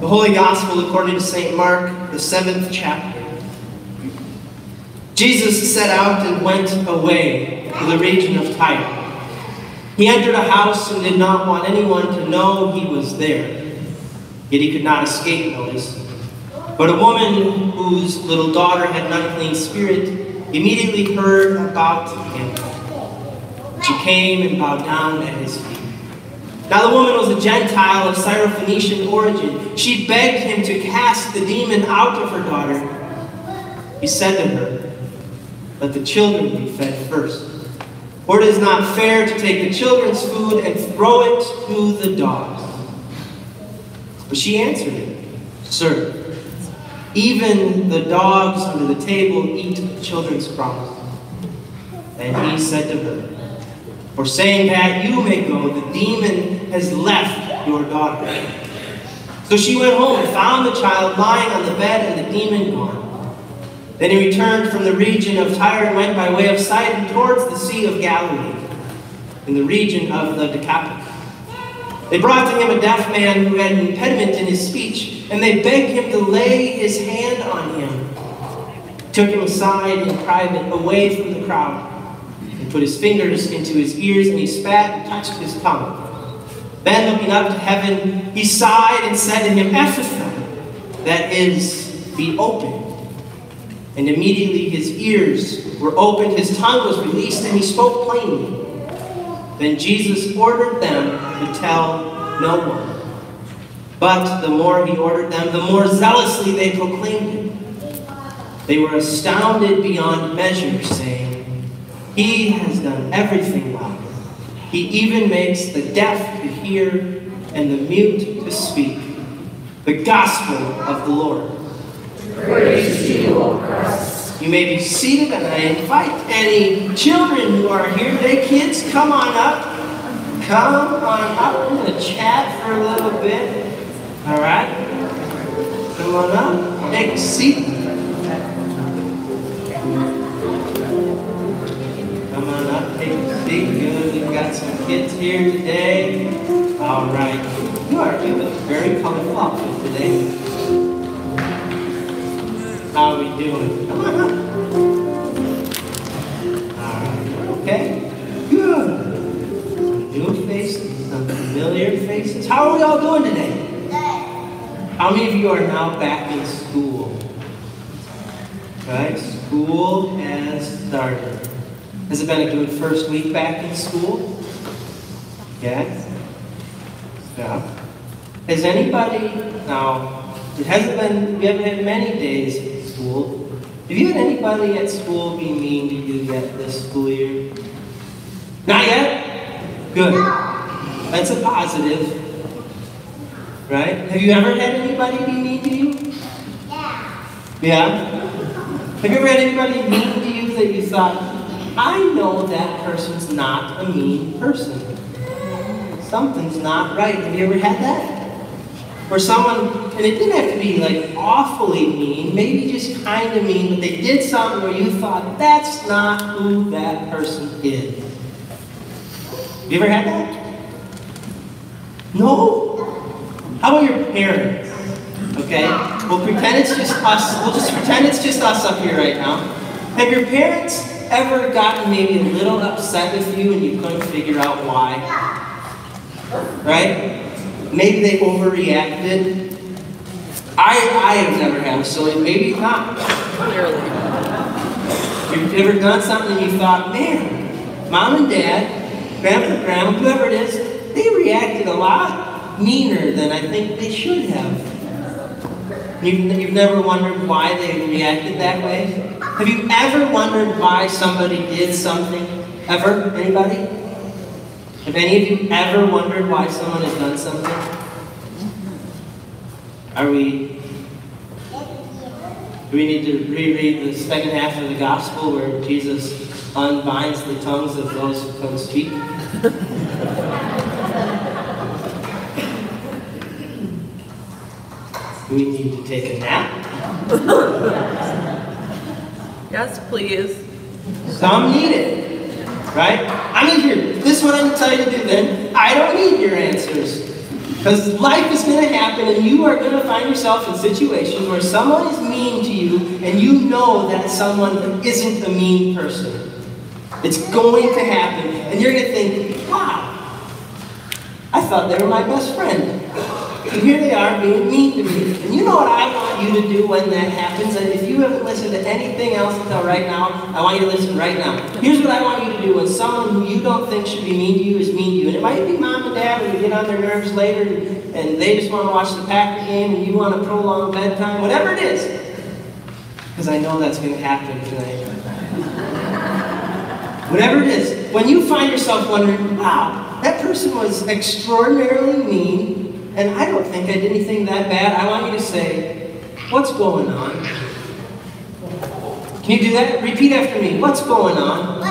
The Holy Gospel according to St. Mark, the 7th chapter. Jesus set out and went away to the region of Tyre. He entered a house and did not want anyone to know he was there. Yet he could not escape notice. But a woman whose little daughter had an unclean spirit immediately heard about him. She came and bowed down at his feet. Now the woman was a Gentile of Syrophoenician origin. She begged him to cast the demon out of her daughter. He said to her, "Let the children be fed first. For it is not fair to take the children's food and throw it to the dogs." But she answered him, "Sir, even the dogs under the table eat the children's crumbs." And he said to her, "For saying that, you may go. The demon has left your daughter." So she went home and found the child lying on the bed and the demon gone. Then he returned from the region of Tyre and went by way of Sidon towards the Sea of Galilee, in the region of the Decapolis. They brought to him a deaf man who had an impediment in his speech, and they begged him to lay his hand on him. He took him aside in private, away from the crowd, and put his fingers into his ears, and he spat and touched his tongue. Then, looking up to heaven, he sighed and said to him, "Ephphatha," that is, "be open." And immediately his ears were opened, his tongue was released, and he spoke plainly. Then Jesus ordered them to tell no one. But the more he ordered them, the more zealously they proclaimed it. They were astounded beyond measure, saying, "He has done everything well. He even makes the deaf to hear and the mute to speak." The Gospel of the Lord. Praise to you, O Christ. You may be seated, and I invite any children who are here today. Kids, come on up. Come on up. We're going to chat for a little bit. All right? Come on up. Take a seat. Come on up. Take a seat. Good. We've got some kids here today. All right. You look very colorful outfit today. How are we doing? Come on up. All right. Okay. Good. Some new faces, some familiar faces. How are we all doing today? How many of you are now back in school? Right? School has started. Has it been a good first week back in school? Yes? Yeah. Has anybody, now, it hasn't been, we haven't had many days at school. Have you had anybody at school be mean to you yet this school year? Not yet? Good. That's a positive. Right? Have you ever had anybody be mean to you? Yeah? Have you ever had anybody mean to you that you thought, I know that person's not a mean person. Something's not right. Have you ever had that? Or someone, and it didn't have to be like awfully mean, maybe just kind of mean, but they did something where you thought, that's not who that person is. Have you ever had that? No? How about your parents? Okay? We'll pretend it's just us. We'll just pretend it's just us up here right now. Have your parents ever gotten maybe a little upset with you and you couldn't figure out why? Right? Maybe they overreacted. I have never had, so maybe not. You've ever done something and you thought, man, mom and dad, grandma, whoever it is, they reacted a lot meaner than I think they should have. You've never wondered why they reacted that way? Have you ever wondered why somebody did something? Ever? Anybody? Have any of you ever wondered why someone has done something? Do we need to reread the second half of the gospel where Jesus unbinds the tongues of those who couldn't speak? Do we need to take a nap? Yes, please. Some need it. Right? I mean, here, this is what I'm going to tell you to do then. I don't need your answers. Because life is going to happen, and you are going to find yourself in situations where someone is mean to you, and you know that someone isn't a mean person. It's going to happen, and you're going to think, wow, I thought they were my best friend. And here they are being mean to me. And you know what I want you to do when that happens? And if you haven't listened to anything else until right now, I want you to listen right now. Here's what I want you to do when someone who you don't think should be mean to you is mean to you. And it might be mom and dad when you get on their nerves later and they just want to watch the Packer game and you want to prolong bedtime, whatever it is. Because I know that's going to happen tonight. Whatever it is, when you find yourself wondering, wow, that person was extraordinarily mean, and I don't think I did anything that bad, I want you to say, what's going on? Can you do that? Repeat after me. What's going on?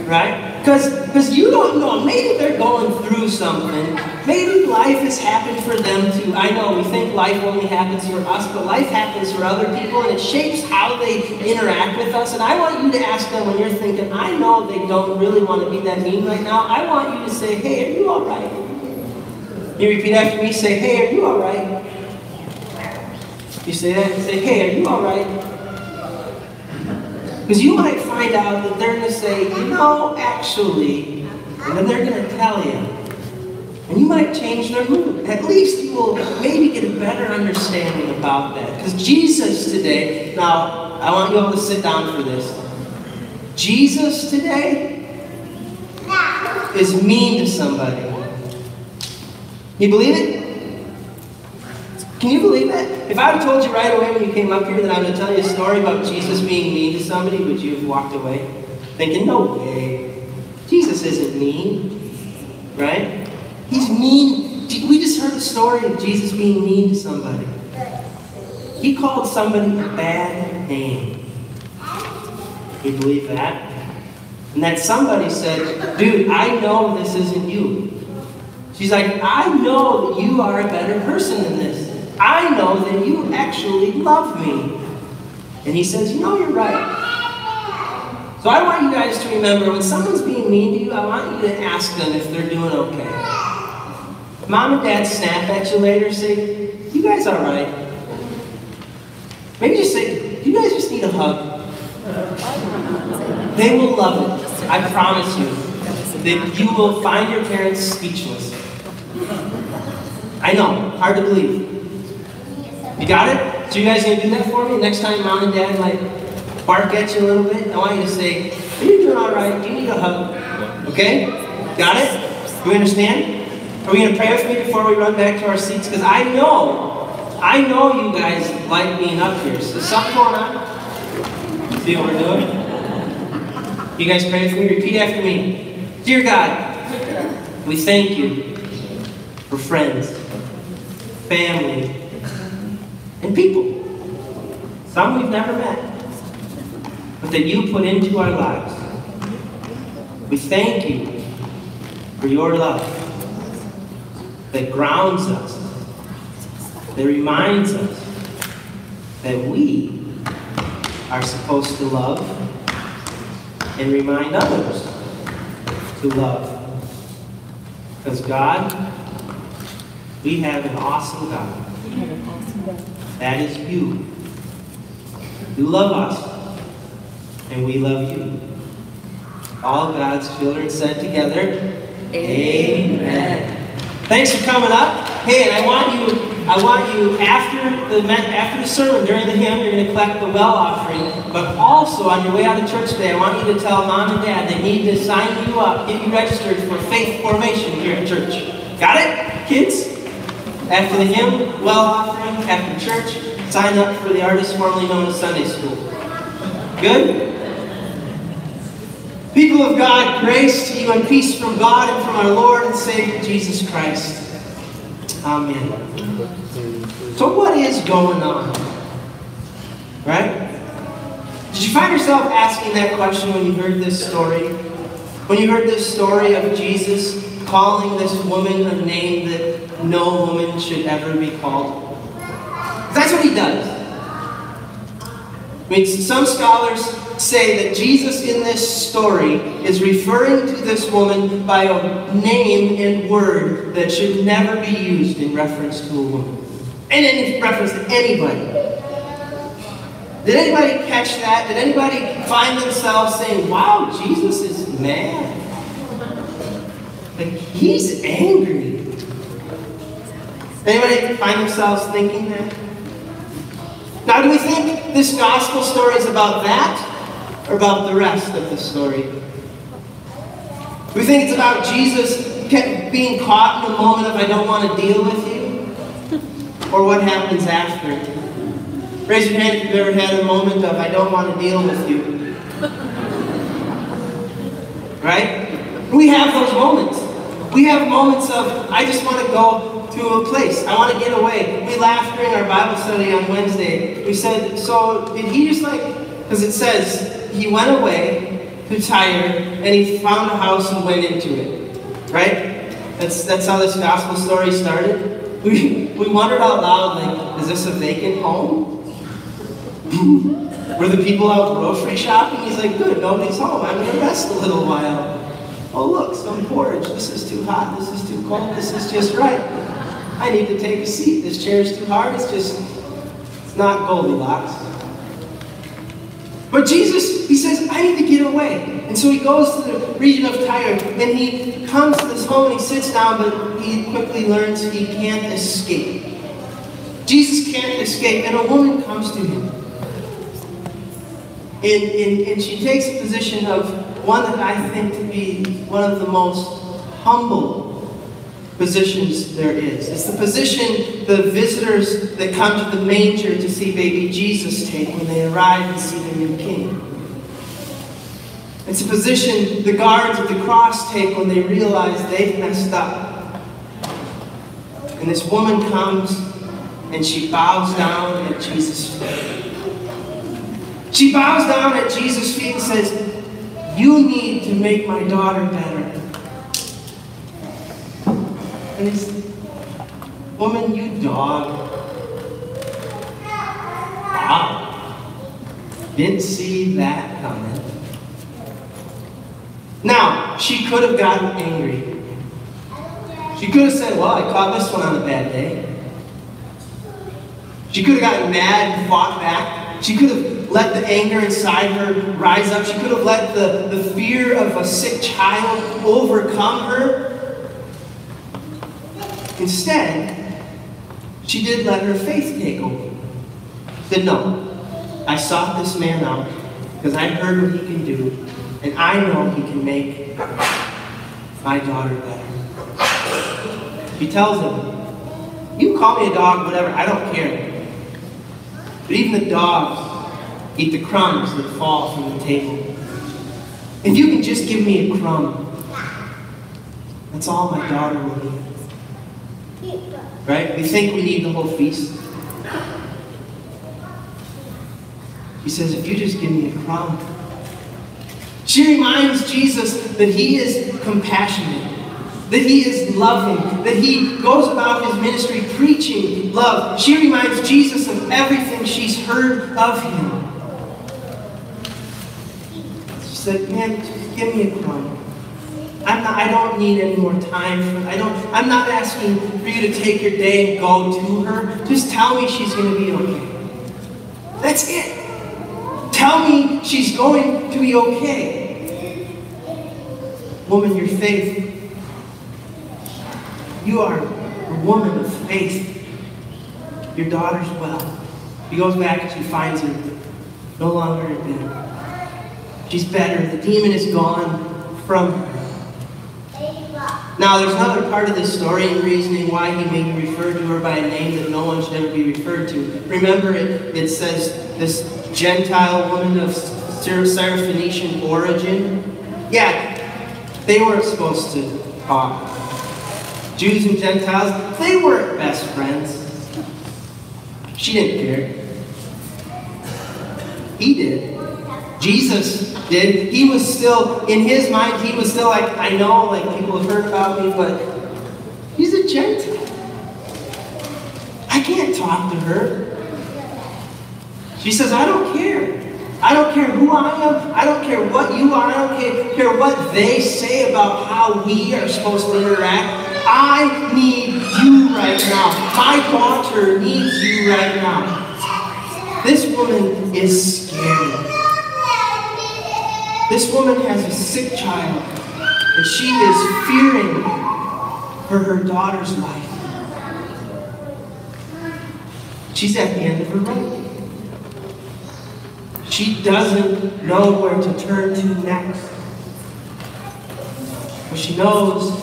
Right? Because you don't know. Maybe they're going through something. Maybe life has happened for them too. I know we think life only happens for us, but life happens for other people, and it shapes how they interact with us. And I want you to ask them when you're thinking, I know they don't really want to be that mean right now. I want you to say, hey, are you all right? You repeat after me, say, hey, are you all right? You say that and say, hey, are you all right? Because you might find out that they're going to say, no, actually, and then they're going to tell you. And you might change their mood. At least you will maybe get a better understanding about that. Because Jesus today, now, I want you all to sit down for this. Jesus today is mean to somebody. You believe it? Can you believe that? If I had told you right away when you came up here that I'm going to tell you a story about Jesus being mean to somebody, would you have walked away? Thinking, no way. Jesus isn't mean. Right? He's mean. We just heard the story of Jesus being mean to somebody. He called somebody a bad name. You believe that? And that somebody said, dude, I know this isn't you. She's like, I know that you are a better person than this. I know that you actually love me. And he says, you know, you're right. So I want you guys to remember, when someone's being mean to you, I want you to ask them if they're doing okay. If mom and dad snap at you later, say, you guys all right? Maybe just say, you guys just need a hug. They will love it. I promise you. That you will find your parents speechless. I know, hard to believe. You got it? So you guys gonna do that for me? Next time mom and dad might bark at you a little bit, I want you to say, are you doing all right? Do you need a hug? Okay? Got it? Do we understand? Are we gonna pray with me before we run back to our seats? Because I know you guys like being up here. So something going on? See what we're doing? You guys pray with me? Repeat after me. Dear God, we thank you for friends, family, and people. Some we've never met, but that you put into our lives. We thank you for your love that grounds us, that reminds us that we are supposed to love and remind others to love. Because God, we have an awesome God. That is you. You love us, and we love you. All God's children said together, Amen. Thanks for coming up. Hey, and I want you after the sermon, during the hymn, you're going to collect the well offering. But also on your way out of church today, I want you to tell mom and dad they need to sign you up, get you registered for faith formation here at church. Got it, kids? After the hymn, well offering, after church, sign up for the artist formerly known as Sunday School. Good? People of God, grace to you and peace from God and from our Lord and Savior Jesus Christ. Amen. So what is going on? Right? Did you find yourself asking that question when you heard this story? When you heard this story of Jesus calling this woman a name that no woman should ever be called? That's what he does. I mean, some scholars say that Jesus in this story is referring to this woman by a name and word that should never be used in reference to a woman. And in reference to anybody. Did anybody catch that? Did anybody find themselves saying, wow, Jesus is mad? Like, he's angry. Anybody find themselves thinking that? Now, do we think this gospel story is about that, or about the rest of the story? Do we think it's about Jesus being caught in a moment of, I don't want to deal with you? Or what happens after? Raise your hand if you've ever had a moment of, I don't want to deal with you. Right? We have those moments. We have moments of, I just want to go to a place. I want to get away. We laughed during our Bible study on Wednesday. We said, so did he just because it says, he went away to Tyre, and he found a house and went into it. Right? That's how this gospel story started. We wondered out loud, is this a vacant home? Were the people out grocery shopping? He's like, good, nobody's home. I'm going to rest a little while. Oh, look, some porridge. This is too hot. This is too cold. This is just right. I need to take a seat. This chair is too hard. It's not Goldilocks. But Jesus, he says, I need to get away. And so he goes to the region of Tyre, and he comes to this home, and he sits down, but he quickly learns he can't escape. Jesus can't escape, and a woman comes to him. And she takes a position of one that I think to be one of the most humble positions there is. It's the position the visitors that come to the manger to see baby Jesus take when they arrive and see their new king. It's a position the guards at the cross take when they realize they've messed up. And this woman comes and she bows down at Jesus' feet. She bows down at Jesus' feet and says, you need to make my daughter better. And he says, woman, you dog. Wow. Didn't see that coming. Now, she could have gotten angry. She could have said, well, I caught this one on a bad day. She could have gotten mad and fought back. She could have let the anger inside her rise up. She could have let the fear of a sick child overcome her. Instead, she did let her faith take over. Said, no, I sought this man out because I heard what he can do, and I know he can make my daughter better. She tells him, you can call me a dog, whatever, I don't care. But even the dogs eat the crumbs that fall from the table. If you can just give me a crumb, that's all my daughter will need. Right? We think we need the whole feast. He says, if you just give me a crumb. She reminds Jesus that he is compassionate, that he is loving, that he goes about his ministry preaching love. She reminds Jesus of everything she's heard of him. She said, man, just give me a crumb. I don't need any more time. I'm not asking for you to take your day and go to her. Just tell me she's going to be okay. That's it. Tell me she's going to be okay. Woman, your faith. You are a woman of faith. Your daughter's well. She goes back and she finds her no longer in bed. She's better. The demon is gone from her. Now, there's another part of this story and reasoning why he may refer to her by a name that no one should ever be referred to. Remember, it says this Gentile woman of Syrophoenician origin. Yeah, they weren't supposed to talk. Jews and Gentiles, they weren't best friends. She didn't care. He did. Jesus did. He was still, in his mind, he was still like, I know, like, people have heard about me, but he's a Gentile. I can't talk to her. She says, I don't care. I don't care who I am. I don't care what you are. I don't care what they say about how we are supposed to interact. I need you right now. My daughter needs you right now. This woman is scared. This woman has a sick child, and she is fearing for her daughter's life. She's at the end of her rope. She doesn't know where to turn to next. But she knows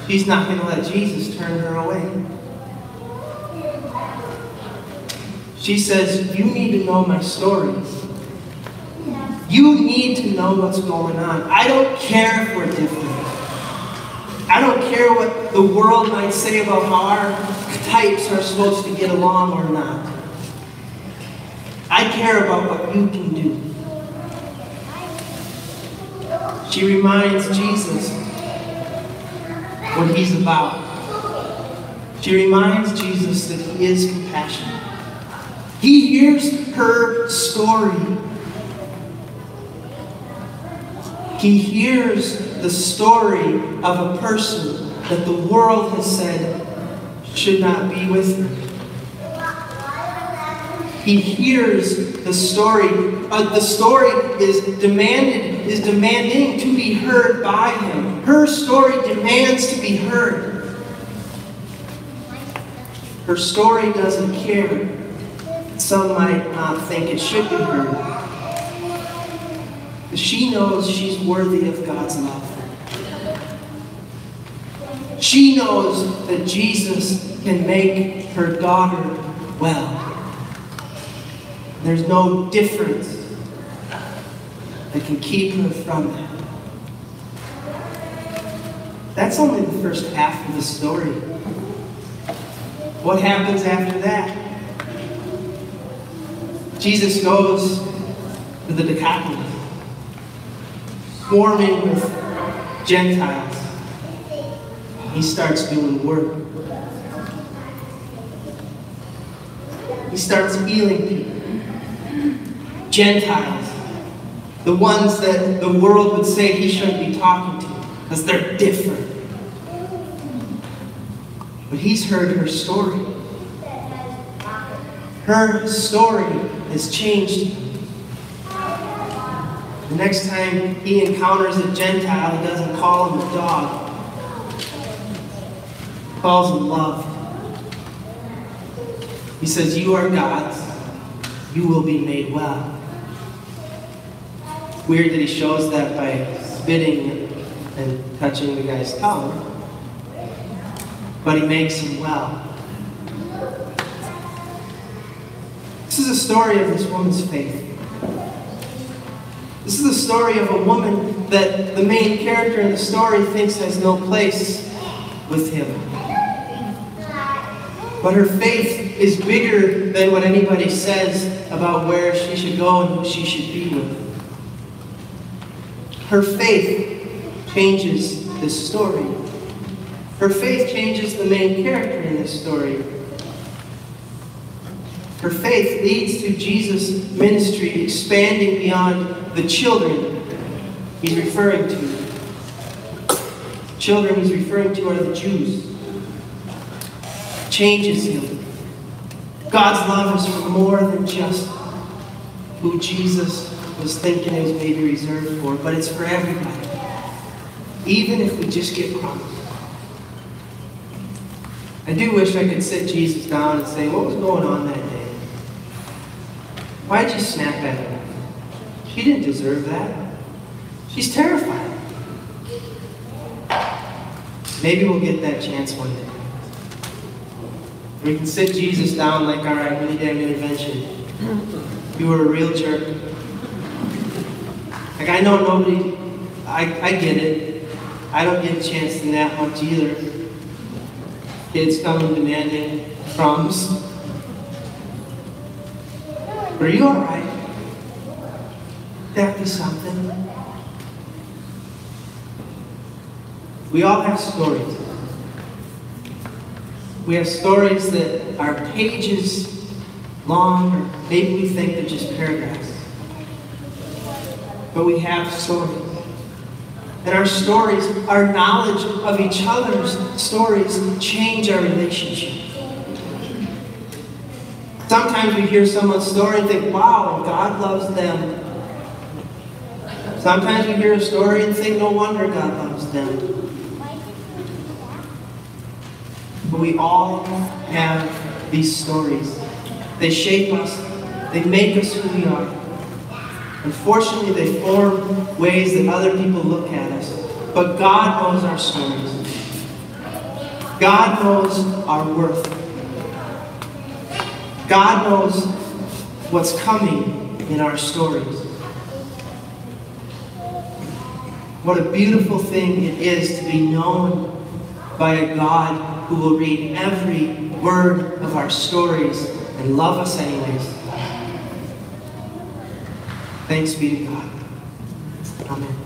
she's not going to let Jesus turn her away. She says, you need to know my stories. You need to know what's going on. I don't care if we're different. I don't care what the world might say about how our types are supposed to get along or not. I care about what you can do. She reminds Jesus what he's about. She reminds Jesus that he is compassionate. He hears her story. He hears the story of a person that the world has said should not be with her. He hears the story. The story is demanding to be heard by him. Her story demands to be heard. Her story doesn't care. Some might not think it should be heard. But she knows she's worthy of God's love. She knows that Jesus can make her daughter well. There's no difference that can keep her from that. That's only the first half of the story. What happens after that? Jesus goes to the Decapolis, swarming with Gentiles. He starts doing work. He starts healing people. Gentiles, the ones that the world would say he shouldn't be talking to because they're different. But he's heard her story. Her story has changed him. The next time he encounters a Gentile, he doesn't call him a dog. He calls him love. He says, you are God's. You will be made well. Weird that he shows that by spitting and touching the guy's tongue. But he makes him well. This is a story of this woman's faith. This is the story of a woman that the main character in the story thinks has no place with him. But her faith is bigger than what anybody says about where she should go and who she should be with. Her faith changes this story. Her faith changes the main character in this story. Her faith leads to Jesus' ministry expanding beyond the children he's referring to. Children he's referring to are the Jews. Changes him. God's love is for more than just who Jesus was thinking it was maybe reserved for, but it's for everybody. Even if we just get crumbs. I do wish I could sit Jesus down and say, what was going on that day? Why'd you snap at her? She didn't deserve that. She's terrified. Maybe we'll get that chance one day. We can sit Jesus down like, all right, we need to have an intervention. You were a real jerk. Like, I know nobody, I get it. I don't get a chance in that much either. Kids coming demanding crumbs. But are you all right? That'd be something. We all have stories. We have stories that are pages long, or maybe we think they're just paragraphs. But we have stories. And our stories, our knowledge of each other's stories, change our relationship. Sometimes we hear someone's story and think, wow, God loves them. Sometimes we hear a story and think, no wonder God loves them. But we all have these stories. They shape us. They make us who we are. Unfortunately, they form ways that other people look at us. But God knows our stories. God knows our worth. God knows what's coming in our stories. What a beautiful thing it is to be known by a God who will read every word of our stories and love us anyways. Thanks be to God. Amen.